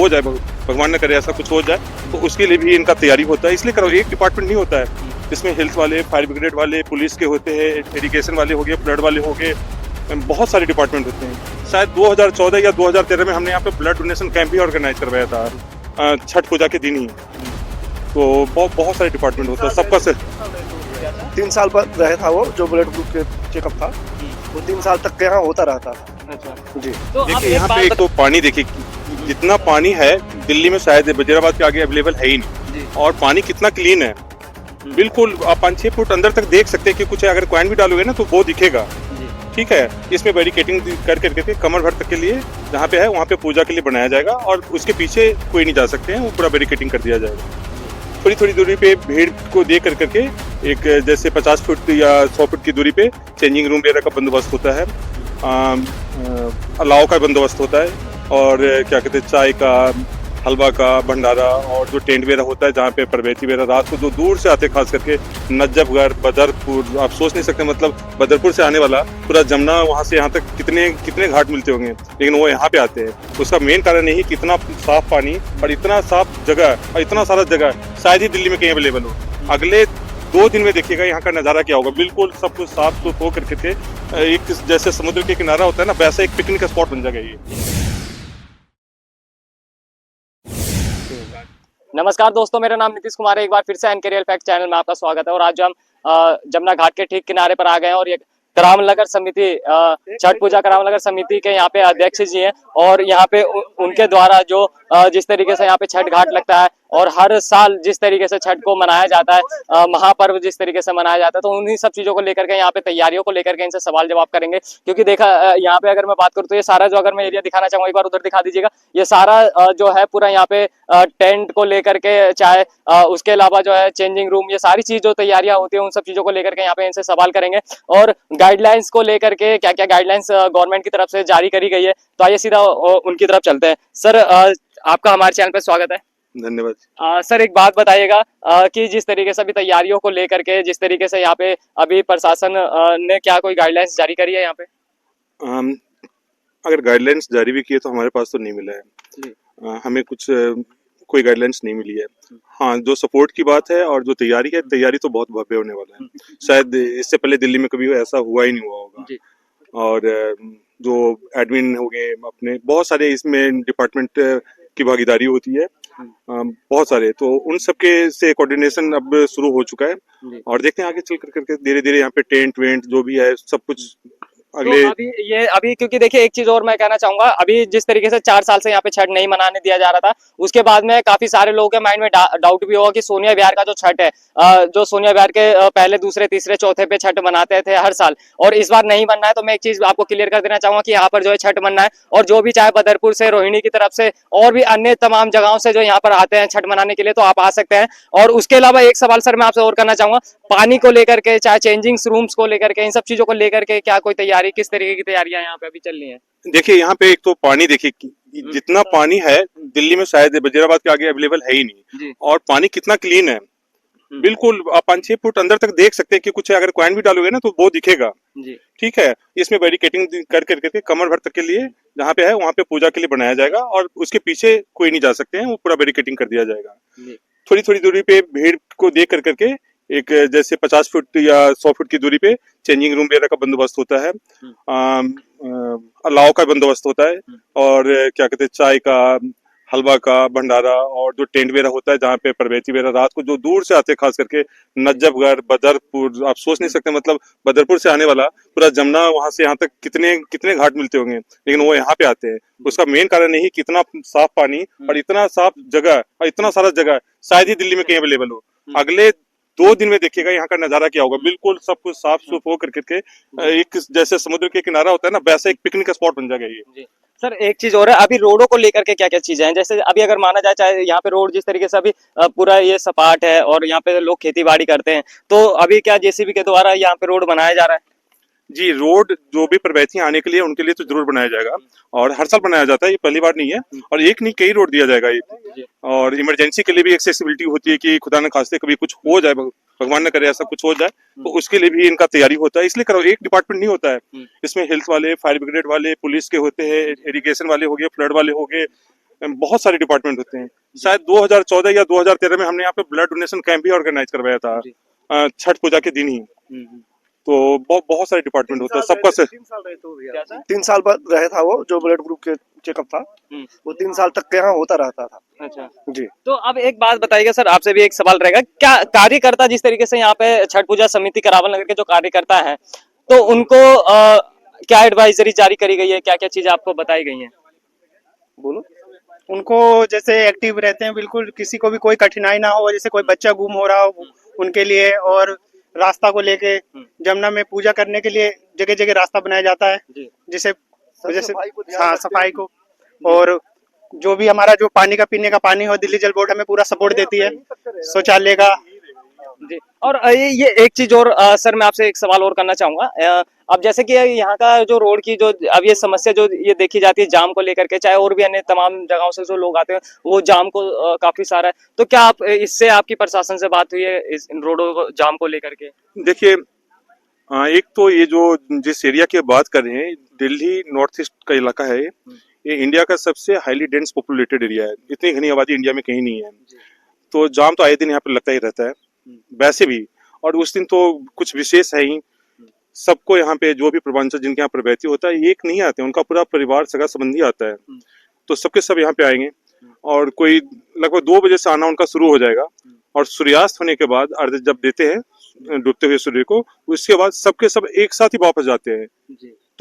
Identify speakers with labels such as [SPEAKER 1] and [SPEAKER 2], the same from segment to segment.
[SPEAKER 1] हो जाए, भगवान न करे ऐसा कुछ हो जाए, तो उसके लिए भी इनका तैयारी होता है। इसलिए करो, एक डिपार्टमेंट नहीं होता है, इसमें हेल्थ वाले, फायर ब्रिगेड वाले, पुलिस के होते हैं, इरिगेशन वाले हो गए, फ्लड वाले हो गए, बहुत सारे डिपार्टमेंट होते हैं। शायद 2014 या 2013 में हमने यहाँ पे ब्लड डोनेशन कैंप भी ऑर्गेनाइज करवाया था, छठ पूजा के दिन ही। तो बहुत सारे डिपार्टमेंट होता है सबका से।
[SPEAKER 2] 3 साल पर रहा था वो, जो ब्लड ग्रुप के चेकअप था वो 3 साल तक यहाँ होता रहा था।
[SPEAKER 3] अच्छा
[SPEAKER 2] जी
[SPEAKER 3] तो
[SPEAKER 1] देखिए यहाँ पे एक तो पानी, देखिए जितना पानी है दिल्ली में शायद वजीराबाद के आगे अवेलेबल है ही नहीं। और पानी कितना क्लीन है, बिल्कुल आप 5-6 फुट अंदर तक देख सकते हैं कि कुछ अगर कॉइन भी डालोगे ना तो वो दिखेगा। ठीक है, इसमें बैरिकेटिंग कर करके कमर भर तक के लिए जहाँ पे है वहाँ पे पूजा के लिए बनाया जाएगा, और उसके पीछे कोई नहीं जा सकते हैं, वो पूरा बैरिकेटिंग कर दिया जाएगा। थोड़ी थोड़ी दूरी पे भीड़ को देख कर करके एक जैसे 50 फुट या 100 फुट की दूरी पे चेंजिंग रूम वगैरह का बंदोबस्त होता है, अलाव का बंदोबस्त होता है, और क्या कहते हैं चाय का, हलवा का भंडारा, और जो टेंट वगैरह होता है जहाँ पे परबैती वगैरह रात को जो दूर से आते, खास करके नजफगढ़, बदरपुर, आप सोच नहीं सकते, मतलब बदरपुर से आने वाला पूरा जमुना वहाँ से यहाँ तक कितने कितने घाट मिलते होंगे, लेकिन वो यहाँ पे आते हैं। उसका मेन कारण यही कि इतना साफ पानी और इतना साफ जगह और इतना सारा जगह शायद ही दिल्ली में कहीं अवेलेबल हो। अगले 2 दिन में देखिएगा यहाँ का नज़ारा क्या होगा, बिल्कुल सब कुछ साफ सुफ हो करके एक जैसे समुद्र के किनारा होता है ना, वैसा एक पिकनिक का स्पॉट बन जाएगा ये।
[SPEAKER 3] नमस्कार दोस्तों, मेरा नाम नीतीश कुमार है। एक बार फिर से एनके रियल फैक्ट चैनल में आपका स्वागत है। और आज जो हम जमुना घाट के ठीक किनारे पर आ गए हैं, और ये करामनगर समिति, छठ पूजा करामनगर समिति के यहाँ पे अध्यक्ष जी हैं, और यहाँ पे उनके द्वारा जो जिस तरीके से यहाँ पे छठ घाट लगता है, और हर साल जिस तरीके से छठ को मनाया जाता है, महापर्व जिस तरीके से मनाया जाता है, तो उन्हीं सब चीजों को लेकर के, यहाँ पे तैयारियों को लेकर के इनसे सवाल जवाब करेंगे। क्योंकि देखा यहाँ पे अगर मैं बात करूँ तो ये सारा जो, अगर मैं एरिया दिखाना चाहूँ, एक बार उधर दिखा दीजिएगा, ये सारा जो है पूरा यहाँ पे टेंट को लेकर के, चाहे उसके अलावा जो है चेंजिंग रूम, ये सारी चीज जो तैयारियां होती है उन सब चीजों को लेकर के यहाँ पे इनसे सवाल करेंगे। और गाइडलाइंस को लेकर के क्या क्या गाइडलाइंस गवर्नमेंट की तरफ से जारी करी गई है, तो आइए सीधा उनकी तरफ चलते हैं। सर, आपका हमारे चैनल पे स्वागत है।
[SPEAKER 1] धन्यवाद।
[SPEAKER 3] सर, एक बात बताइएगा कि जिस तरीके से अभी तैयारियों को लेकर के, जिस तरीके से यहाँ पे अभी प्रशासन ने क्या कोई गाइडलाइंस जारी करी है यहाँ पे?
[SPEAKER 1] अगर गाइडलाइंस जारी भी किए तो हमारे पास तो नहीं मिला है, हमें कुछ कोई गाइडलाइंस नहीं मिली है। हाँ, जो सपोर्ट की बात है और जो तैयारी है, तैयारी तो बहुत भव्य होने वाला है। शायद इससे पहले दिल्ली में कभी ऐसा हुआ ही नहीं हुआ होगा। और जो एडमिन हो गए अपने, बहुत सारे इसमें डिपार्टमेंट की भागीदारी होती है, बहुत सारे, तो उन सबके से कोऑर्डिनेशन अब शुरू हो चुका है। और देखते हैं आगे चल करके धीरे धीरे यहाँ पे टेंट वेंट जो भी है सब कुछ अगले।
[SPEAKER 3] तो अभी क्योंकि देखिए एक चीज और मैं कहना चाहूंगा, अभी जिस तरीके से 4 साल से यहाँ पे छठ नहीं मनाने दिया जा रहा था, उसके बाद में काफी सारे लोगों के माइंड में डाउट भी होगा कि सोनिया विहार का जो छठ है, जो सोनिया विहार के पहले, दूसरे, तीसरे, चौथे पे छठ मनाते थे हर साल, और इस बार नहीं बनना है। तो मैं एक चीज आपको क्लियर कर देना चाहूंगा कि यहाँ पर जो है छठ बनना है, और जो भी चाहे बदरपुर से, रोहिणी की तरफ से, और भी अन्य तमाम जगहों से जो यहाँ पर आते हैं छठ मनाने के लिए, तो आप आ सकते हैं। और उसके अलावा एक सवाल सर मैं आपसे और करना चाहूंगा, पानी को लेकर के, चाहे चेंजिंग रूम्स को लेकर के, इन सब चीजों को लेकर के क्या कोई तैयारी, किस तरीके की तैयारियां यहाँ पे अभी चल रही हैं?
[SPEAKER 1] देखिए यहाँ पे एक तो पानी, देखिए जितना पानी है दिल्ली में शायद वजीराबाद के आगे अवेलेबल है ही नहीं। और पानी कितना क्लीन है, बिल्कुल आप 5-6 फुट अंदर तक देख सकते हैं कि कुछ अगर कॉइन भी डालोगे ना तो वो दिखेगा। ठीक है, इसमें बैरिकेटिंग कर करके कमर भर तक के लिए जहाँ पे है वहाँ पे पूजा के लिए बनाया जाएगा, और उसके पीछे कोई नहीं जा सकते हैं, वो पूरा बैरिकेटिंग कर दिया जाएगा। थोड़ी थोड़ी दूरी पे भीड़ को देख करके एक जैसे 50 फुट या 100 फुट की दूरी पे चेंजिंग रूम वगैरह का बंदोबस्त होता है, अलाव का बंदोबस्त होता है, और क्या कहते हैं चाय का, हलवा का भंडारा, और जो टेंट वगैरह होता है जहाँ पे परबैती वगैरह रात को जो दूर से आते, खास करके नजफगढ़, बदरपुर, आप सोच नहीं सकते, मतलब बदरपुर से आने वाला पूरा जमुना वहाँ से यहाँ तक कितने कितने घाट मिलते होंगे, लेकिन वो यहाँ पे आते हैं। उसका मेन कारण यही कि इतना साफ पानी और इतना साफ जगह और इतना सारा जगह शायद ही दिल्ली में कहीं अवेलेबल हो। अगले 2 दिन में देखिएगा यहाँ का नजारा क्या होगा, बिल्कुल सब कुछ साफ सुफ हो करके एक जैसे समुद्र के किनारा होता है ना, वैसा एक पिकनिक का स्पॉट बन जाएगा ये।
[SPEAKER 3] सर, एक चीज और है, अभी रोडों को लेकर के क्या क्या चीजें हैं? जैसे अभी अगर माना जाए, चाहे यहाँ पे रोड जिस तरीके से अभी पूरा ये सपाट है, और यहाँ पे लोग खेती बाड़ी करते हैं, तो अभी क्या जेसीबी के द्वारा यहाँ पे रोड बनाया जा रहा है?
[SPEAKER 1] जी, रोड जो भी प्रवासी आने के लिए उनके लिए तो जरूर बनाया जाएगा, और हर साल बनाया जाता है, ये पहली बार नहीं है। और एक नहीं, कई रोड दिया जाएगा ये। और इमरजेंसी के लिए भी एक्सेसिबिलिटी होती है कि खुदा न खास्ते कभी कुछ हो जाए, भगवान न करे ऐसा कुछ हो जाए, तो उसके लिए भी इनका तैयारी होता है। इसलिए करो, एक डिपार्टमेंट नहीं होता है, इसमें हेल्थ वाले, फायर ब्रिगेड वाले, पुलिस के होते हैं, इरिगेशन वाले हो गए, फ्लड वाले हो गए, बहुत सारे डिपार्टमेंट होते हैं। शायद 2014 या 2013 में हमने यहाँ पे ब्लड डोनेशन कैंप भी ऑर्गेनाइज करवाया था छठ पूजा के दिन ही। तो बहुत सारे डिपार्टमेंट होते हैं सबका से।
[SPEAKER 2] 3 साल रहे तो भैया 3 साल बाद रहे था वो जो ब्लड ग्रुप के चेकअप था वो 3 साल तक यहाँ होता रहता था।
[SPEAKER 3] अच्छा
[SPEAKER 2] जी।
[SPEAKER 3] तो अब एक बात बताइएगा सर, आपसे भी एक सवाल रहेगा, क्या कार्यकर्ता जिस तरीके से यहाँ पे छठ पूजा समिति करावल नगर के जो कार्यकर्ता हैं, तो उनको क्या एडवाइजरी जारी करी गई है, क्या क्या चीजें आपको बताई गई हैं?
[SPEAKER 2] बोलो।
[SPEAKER 4] उनको जैसे एक्टिव रहते हैं, बिल्कुल किसी को भी कोई कठिनाई ना हो, जैसे कोई बच्चा गुम हो रहा हो उनके लिए, और रास्ता को लेके जमुना में पूजा करने के लिए जगह जगह रास्ता बनाया जाता है, जिसे हाँ सफाई को, और जो भी हमारा जो पानी का पीने का पानी हो, दिल्ली जल बोर्ड हमें पूरा सपोर्ट देती है, शौचालय का।
[SPEAKER 3] जी। और ये एक चीज और सर मैं आपसे एक सवाल और करना चाहूंगा। अब जैसे कि यहाँ का जो रोड की जो अब ये समस्या जो ये देखी जाती है जाम को लेकर के, चाहे और भी अन्य तमाम जगहों से जो लोग आते हैं वो जाम को काफी सारा है, तो क्या आप इससे आपकी प्रशासन से बात हुई है इस इन रोडों को जाम को लेकर के?
[SPEAKER 1] देखिए एक तो ये जो जिस एरिया की बात कर रहे हैं, दिल्ली नॉर्थ ईस्ट का इलाका है, ये इंडिया का सबसे हाईली डेंस पॉपुलेटेड एरिया है। इतनी घनी आबादी इंडिया में कहीं नहीं है, तो जाम तो आए दिन यहाँ पे लगता ही रहता है वैसे भी। और उस दिन तो कुछ विशेष है ही, सबको यहाँ पे जो भी प्रवंचक जिनके यहाँ प्रवैती होता है एक नहीं आते, उनका पूरा परिवार सगा संबंधी आता है, तो सबके सब यहाँ पे आएंगे। और कोई लगभग 2 बजे से आना उनका शुरू हो जाएगा, और सूर्यास्त होने के बाद अर्घ्य जब देते हैं डूबते हुए सूर्य को, उसके बाद सबके सब एक साथ ही वापस जाते हैं,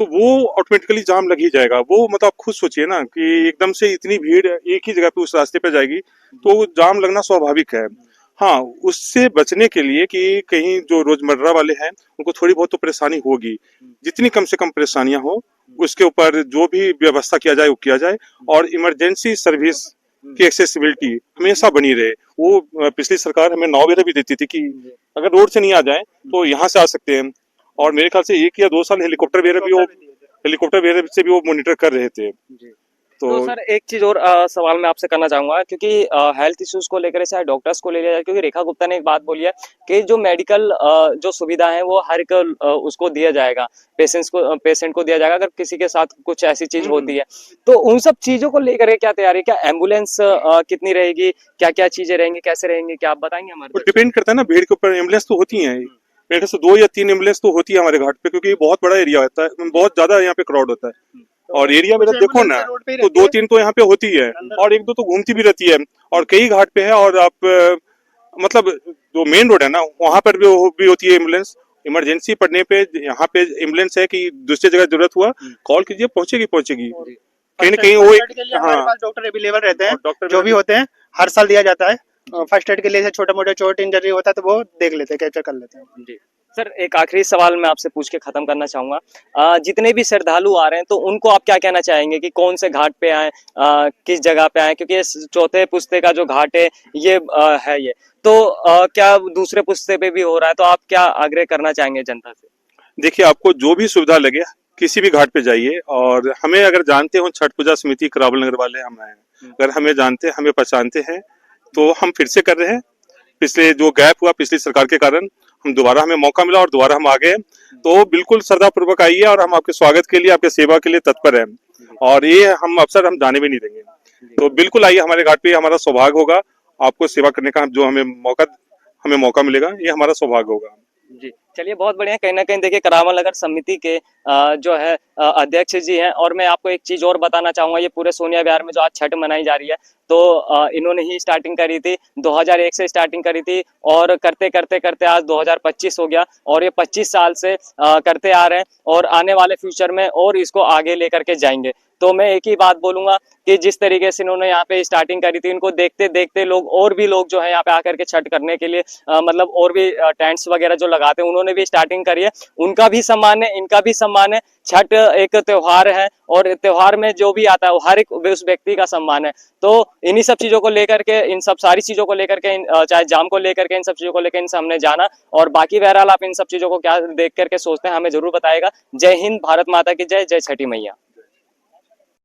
[SPEAKER 1] तो वो ऑटोमेटिकली जाम लग ही जाएगा। वो मतलब आप खुद सोचिए ना कि एकदम से इतनी भीड़ एक ही जगह पे उस रास्ते पे जाएगी, तो जाम लगना स्वाभाविक है। हाँ, उससे बचने के लिए कि कहीं जो रोजमर्रा वाले हैं उनको थोड़ी बहुत तो परेशानी होगी, जितनी कम से कम परेशानियां हो उसके ऊपर जो भी व्यवस्था किया जाए वो किया जाए, और इमरजेंसी सर्विस की एक्सेसिबिलिटी हमेशा बनी रहे। वो पिछली सरकार हमें 9 वगैरह भी देती थी कि अगर रोड से नहीं आ जाए तो यहाँ से आ सकते हैं, और मेरे ख्याल से 1 या 2 साल हेलीकॉप्टर वगैरह से भी वो मॉनिटर कर रहे थे।
[SPEAKER 3] तो सर एक चीज और सवाल मैं आपसे करना चाहूंगा, क्योंकि हेल्थ इश्यूज को लेकर चाहे डॉक्टर्स को ले लिया जाए, क्योंकि रेखा गुप्ता ने एक बात बोली है कि जो मेडिकल जो सुविधा है वो हर एक उसको दिया जाएगा, पेशेंट को दिया जाएगा अगर किसी के साथ कुछ ऐसी चीज होती है। तो उन सब चीजों को लेकर क्या तैयारी, क्या एम्बुलेंस कितनी रहेगी, क्या क्या चीजें रहेंगी, कैसे रहेंगी, क्या आप बताएंगे हमारे?
[SPEAKER 1] डिपेंड करता है ना भीड़ के ऊपर। एम्बुलेंस तो होती है, मेरे ख्याल से 2 या 3 एम्बुलेंस तो होती है हमारे घाट पे, क्योंकि बहुत बड़ा एरिया होता है, बहुत ज्यादा यहाँ पे क्राउड होता है। और एरिया मेरा देखो ना, तो 2-3 तो यहाँ पे होती है, और 1-2 तो घूमती भी रहती है, और कई घाट पे है। और आप मतलब जो मेन रोड है ना वहाँ पर भी होती है एम्बुलेंस। इमरजेंसी पड़ने पे यहाँ पे एम्बुलेंस है कि दूसरी जगह जरूरत हुआ कॉल कीजिए, पहुंचेगी कहीं ना कहीं। वो
[SPEAKER 4] हाँ, डॉक्टर अवेलेबल रहते हैं, जो भी होते हैं हर साल दिया जाता है। फर्स्ट एड के लिए छोटा मोटा चोट इंजरी होता है तो वो देख लेते हैं, कैप्चर कर लेते हैं।
[SPEAKER 3] जी सर, एक आखिरी सवाल मैं आपसे पूछ के खत्म करना चाहूंगा। जितने भी श्रद्धालु आ रहे हैं तो उनको आप क्या कहना चाहेंगे कि कौन से घाट पे आए, किस जगह पे आए, क्योंकि इस चौथे पुस्ते का जो घाट है ये है ये तो क्या दूसरे पुस्ते पे भी हो रहा है, तो आप क्या आग्रह करना चाहेंगे जनता से?
[SPEAKER 1] देखिए, आपको जो भी सुविधा लगे किसी भी घाट पे जाइए, और हमें अगर जानते हो छठ पूजा समिति करावल नगर वाले हम हैं, अगर हमें जानते हमें पहचानते हैं तो हम फिर से कर रहे हैं। पिछले जो गैप हुआ पिछली सरकार के कारण, हम दोबारा हमें मौका मिला और दोबारा हम आ गए, तो बिल्कुल श्रद्धा पूर्वक आइए, और हम आपके स्वागत के लिए आपके सेवा के लिए तत्पर हैं, और ये हम अवसर हम जाने भी नहीं देंगे। तो बिल्कुल आइए हमारे घाट पे, हमारा सौभाग्य होगा आपको सेवा करने का। जो हमें मौका मिलेगा, ये हमारा सौभाग्य होगा।
[SPEAKER 3] जी चलिए, बहुत बढ़िया। कहीं ना कहीं देखिए करावल नगर समिति के जो है अध्यक्ष जी हैं, और मैं आपको एक चीज और बताना चाहूंगा, ये पूरे सोनिया विहार में जो आज छठ मनाई जा रही है, तो इन्होंने ही स्टार्टिंग करी थी, 2001 से स्टार्टिंग करी थी, और करते करते करते आज 2025 हो गया, और ये 25 साल से करते आ रहे हैं, और आने वाले फ्यूचर में और इसको आगे लेकर के जाएंगे। तो मैं एक ही बात बोलूंगा कि जिस तरीके से इन्होंने यहाँ पे स्टार्टिंग करी थी, इनको देखते देखते लोग और भी लोग जो है यहाँ पे आकर के छठ करने के लिए मतलब और भी टेंट्स वगैरह जो लगाते हैं उन्होंने भी स्टार्टिंग करी है, उनका भी सम्मान है, इनका भी सम्मान है। छठ एक त्योहार है, और त्योहार में जो भी आता है वो हर एक उस व्यक्ति का सम्मान है। तो इन्हीं सब चीजों को लेकर के, इन सब सारी चीजों को लेकर के, चाहे जाम को लेकर के, इन सब चीजों को लेकर इनसे हमने जाना, और बाकी बहरहाल आप इन सब चीजों को क्या देख करके सोचते हैं हमें जरूर बताएगा। जय हिंद, भारत माता की जय, जय छठी मैया।